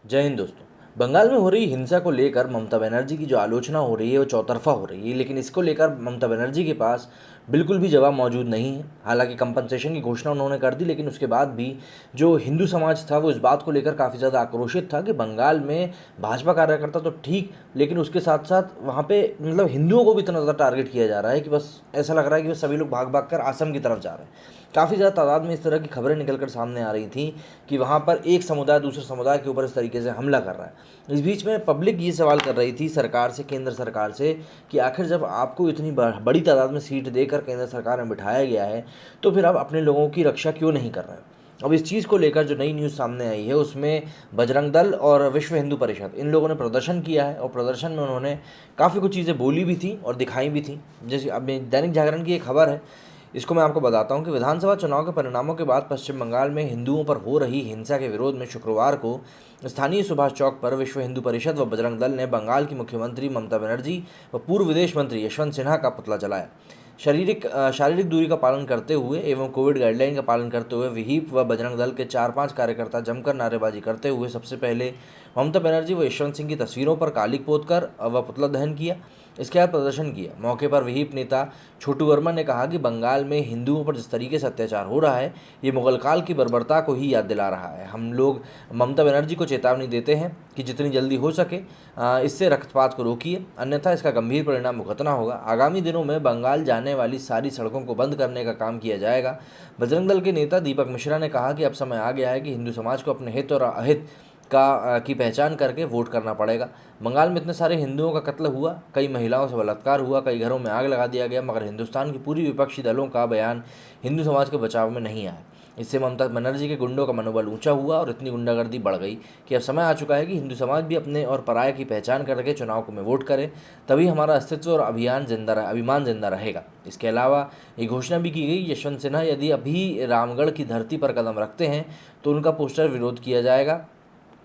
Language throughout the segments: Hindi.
जय हिंद दोस्तों। बंगाल में हो रही हिंसा को लेकर ममता बनर्जी की जो आलोचना हो रही है वो चौतरफा हो रही है, लेकिन इसको लेकर ममता बनर्जी के पास बिल्कुल भी जवाब मौजूद नहीं है। हालांकि कंपनसेशन की घोषणा उन्होंने कर दी, लेकिन उसके बाद भी जो हिंदू समाज था वो इस बात को लेकर काफ़ी ज़्यादा आक्रोशित था कि बंगाल में भाजपा कार्यकर्ता तो ठीक, लेकिन उसके साथ साथ वहाँ पे मतलब हिंदुओं को भी इतना ज़्यादा टारगेट किया जा रहा है कि बस ऐसा लग रहा है कि बस सभी लोग भाग भाग कर आसम की तरफ जा रहे हैं। काफ़ी ज़्यादा तादाद में इस तरह की खबरें निकल कर सामने आ रही थी कि वहाँ पर एक समुदाय दूसरे समुदाय के ऊपर इस तरीके से हमला कर रहा है। इस बीच में पब्लिक ये सवाल कर रही थी सरकार से, केंद्र सरकार से, कि आखिर जब आपको इतनी बड़ी तादाद में सीट देकर केंद्र सरकार में बिठाया गया है तो फिर आप अपने लोगों की रक्षा क्यों नहीं कर रहे हैं। अब इस चीज़ को लेकर जो नई न्यूज़ सामने आई है उसमें बजरंग दल और विश्व हिंदू परिषद इन लोगों ने प्रदर्शन किया है, और प्रदर्शन में उन्होंने काफ़ी कुछ चीज़ें बोली भी थी और दिखाई भी थी। जैसे अब दैनिक जागरण की एक खबर है, इसको मैं आपको बताता हूं कि विधानसभा चुनाव के परिणामों के बाद पश्चिम बंगाल में हिंदुओं पर हो रही हिंसा के विरोध में शुक्रवार को स्थानीय सुभाष चौक पर विश्व हिंदू परिषद व बजरंग दल ने बंगाल की मुख्यमंत्री ममता बनर्जी व पूर्व विदेश मंत्री यशवंत सिन्हा का पुतला जलाया। शारीरिक दूरी का पालन करते हुए एवं कोविड गाइडलाइन का पालन करते हुए विहिप व बजरंग दल के 4-5 कार्यकर्ता जमकर नारेबाजी करते हुए सबसे पहले ममता बनर्जी व यशवंत सिंह की तस्वीरों पर कालिक पोत कर व पुतला दहन किया। इसके बाद प्रदर्शन किया। मौके पर विहिप नेता छोटू वर्मा ने कहा कि बंगाल में हिंदुओं पर जिस तरीके से अत्याचार हो रहा है ये मुगल काल की बर्बरता को ही याद दिला रहा है। हम लोग ममता बनर्जी को चेतावनी देते हैं कि जितनी जल्दी हो सके इससे रक्तपात को रोकिए, अन्यथा इसका गंभीर परिणाम भुगतना होगा। आगामी दिनों में बंगाल जाने वाली सारी सड़कों को बंद करने का काम किया जाएगा। बजरंग दल के नेता दीपक मिश्रा ने कहा कि अब समय आ गया है कि हिंदू समाज को अपने हित और अहित की पहचान करके वोट करना पड़ेगा। बंगाल में इतने सारे हिंदुओं का कत्ल हुआ, कई महिलाओं से बलात्कार हुआ, कई घरों में आग लगा दिया गया, मगर हिंदुस्तान की पूरी विपक्षी दलों का बयान हिंदू समाज के बचाव में नहीं आया। इससे ममता बनर्जी के गुंडों का मनोबल ऊंचा हुआ और इतनी गुंडागर्दी बढ़ गई कि अब समय आ चुका है कि हिंदू समाज भी अपने और पराये की पहचान करके चुनाव में वोट करे, तभी हमारा अस्तित्व और अभिमान जिंदा रहेगा। इसके अलावा ये घोषणा भी की गई, यशवंत सिन्हा यदि अभी रामगढ़ की धरती पर कदम रखते हैं तो उनका पोस्टर विरोध किया जाएगा।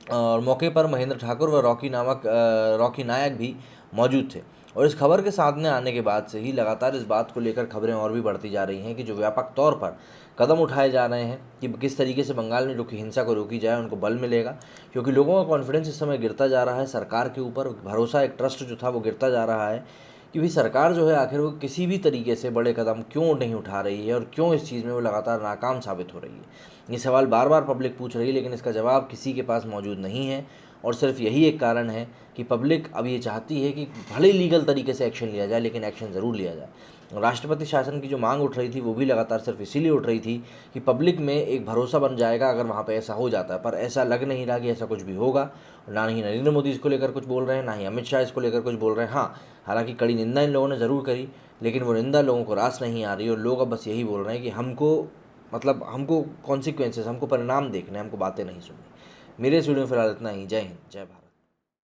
और मौके पर महेंद्र ठाकुर व रॉकी नायक भी मौजूद थे। और इस खबर के सामने आने के बाद से ही लगातार इस बात को लेकर खबरें और भी बढ़ती जा रही हैं कि जो व्यापक तौर पर कदम उठाए जा रहे हैं कि किस तरीके से बंगाल में जो कि हिंसा को रोकी जाए, उनको बल मिलेगा, क्योंकि लोगों का कॉन्फिडेंस इस समय गिरता जा रहा है। सरकार के ऊपर भरोसा, एक ट्रस्ट जो था वो गिरता जा रहा है कि भाई सरकार जो है आखिर वो किसी भी तरीके से बड़े कदम क्यों नहीं उठा रही है और क्यों इस चीज़ में वो लगातार नाकाम साबित हो रही है। ये सवाल बार बार पब्लिक पूछ रही है, लेकिन इसका जवाब किसी के पास मौजूद नहीं है। और सिर्फ यही एक कारण है कि पब्लिक अब ये चाहती है कि भले लीगल तरीके से एक्शन लिया जाए, लेकिन एक्शन ज़रूर लिया जाए। राष्ट्रपति शासन की जो मांग उठ रही थी वो भी लगातार सिर्फ इसीलिए उठ रही थी कि पब्लिक में एक भरोसा बन जाएगा अगर वहाँ पे ऐसा हो जाता है, पर ऐसा लग नहीं रहा कि ऐसा कुछ भी होगा। ना ही नरेंद्र मोदी इसको लेकर कुछ बोल रहे हैं, ना ही अमित शाह इसको लेकर कुछ बोल रहे हैं। हाँ, हालांकि कड़ी निंदा इन लोगों ने ज़रूर करी, लेकिन वो निंदा लोगों को रास नहीं आ रही और लोग अब बस यही बोल रहे हैं कि हमको कॉन्सिक्वेंसेस, हमको परिणाम देखने, हमको बातें नहीं सुननी। मेरे इस वीडियो में फिलहाल इतना ही। जय हिंद, जय भारत।